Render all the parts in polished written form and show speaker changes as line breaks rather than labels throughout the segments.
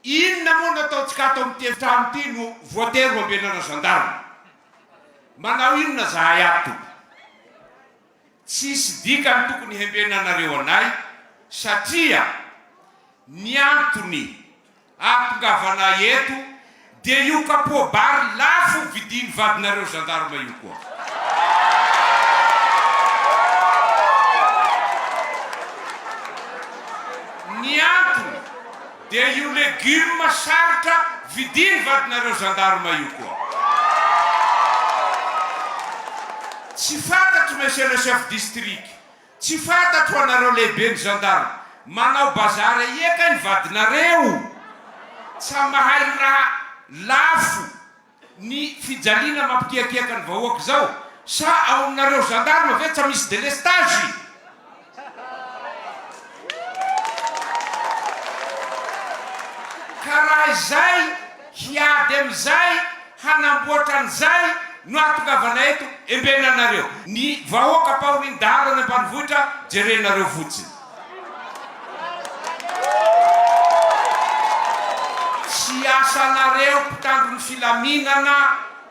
Inona moa no ataontsika ato amin'ny tefitrano ity no voatery ampianarana gendarme. Manao inona zahay ato? Tsisy dikany tokony hembenanareo anay satria ny antony ahatongavana eto dia io kapobary lafo vidiny vadinareo gendarme io koa. Ny antony dia io legioma sarotra vidiny vadinareo gendarme io koa. Tsy fantatro monsieur le chef district, tsy fantatro anareo lehibe ny gendarme, manao bazary eka ny vadinareo. Sa mahay raha lafo ny fijaliana mampikiakiaka ny vahoaka zao, sa ao aminareo gendarme ve tsy misy délestage? Karaha izay hiady amizay hanamboatra an'izay no ahatongavana eto embenanareo. Ny vahoaka pahorin-dalana ambanivohitra jerenareo fotsiny. Tsy asanareo mpitandro ny filaminana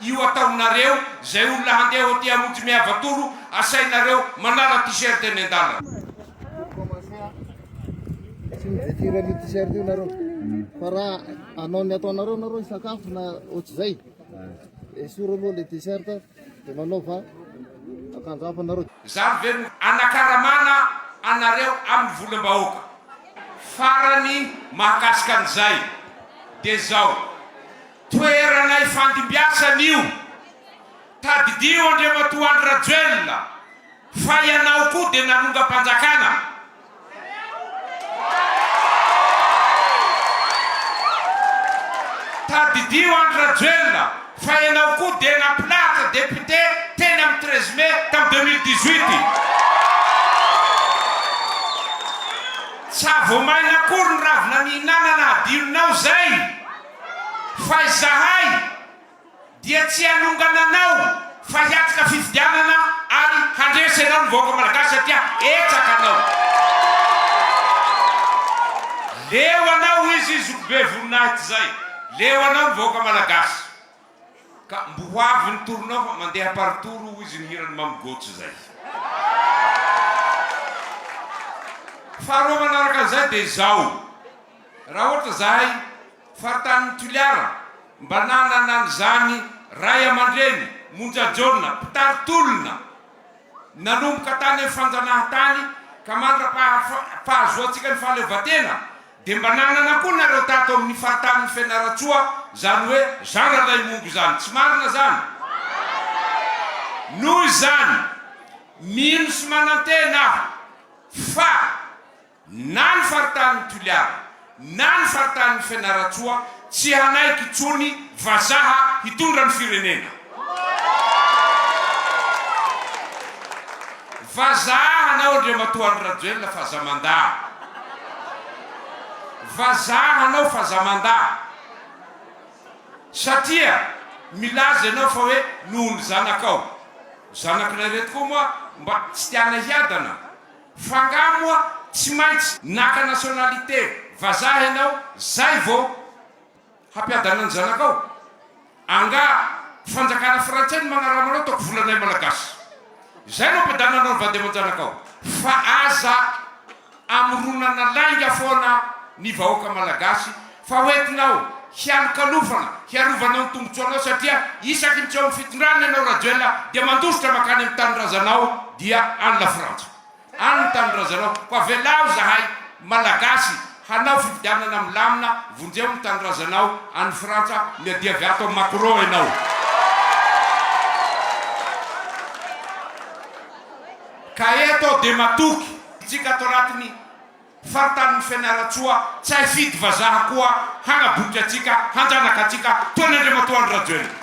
io ataonareo. Zay olona handeha ho tia monjy miavatoro asainareo manala t-shirt eny an-dalana.
Tsy mivetira ny t-shirt io nareo. Fa raha anao ny ataonareo nareo sakafo na ohatr'izay, esoro aloha le t-shirt dia manaova akanjo hafa nareo.
Zany ve anakaramana anareo amin'ny volam-bahoaka. Farany mahakasika an'izay dia zao: toerana ifandimbiasan'io tadidio Andriamatoa Andry Rajoelina fa ianao koa dia nanonga-panjakana. Tadidio Andry Rajoelina fa ianao koa dia naplaka député teny amin'ny 13 mai tamin'ny 2018. Tsy voamaina akory ny ravina mihinanana adilonao zay, fa izahay dia tsy hanongananao fa hiatrika fifidianana ary handresanao ny vahoaka malagasy satria etsaka anao. Leo anao izy zokobe voninahitra zay, leo anao ny vahoaka malagasy. Ka mbo avy ny toronao fa mandeha paritoro izy ny hirany mamigotso zay. Faharoa manaraka an'izay dia zao: raha ohatra zahay faritanin'ny Toliara mba nanana an'izany ray aman-dreny monjajona mpitaritolona nanomboka tany amin'ny fanjanahan-tany ka mandra-pahazoantsika ny fahaleovan-tena, dia mba nanana koa nareo tato amin'ny faritanin'ny Fianaratsoa, zany hoe Jean Raimongo zany. Tsy marina zany? Noho izany mino sy manantena aho fa na ny faritanin'ny Toliara na ny faritanin'ny Fianaratsoa tsy hanaiky intsony vazaha hitondra ny firenena. Vazaha anao Andriamatoa Andry Rajoelina fa zamandaha. Vazaha anao fa zamandaha. Satria milaza ianao fa hoe noho ny zanakao. Zanakinareto koa moa mba tsy tiana hiadana. Fa nga moa tsy maintsy naka nationalité vazaha ianao, zay vao hampiadana ny zanakao. Anga fanjakana frantsay ny magnaramanao toko volanay malagasy. Zay no ampiadananao ny vady aman-janakao. Fa aza amoronana lainga foana ny vahoaka malagasy fa hoentinao hialokalofana, hiarovanao ny tombotsoanao satria isaky ny tsy eo amin'ny fitondrana ianao Rajoelina dia mandositra makany amin'ny tanindrazanao dia any la Frantsa. Any ny tanindrazanao koa velao zahay malagasy hanao fifidianana milamina, vonjeo ny tanindrazanao any Frantsa miadiavy ato amin'ny Macron ianao. Ka eto dia matoky tsika ato anatiny faritanin'ny Fianaratsoa tsy hifidy vazaha koa hanabotra atsika, hanjanaka atsika toy ny Andriamatoa Andry Rajoelina.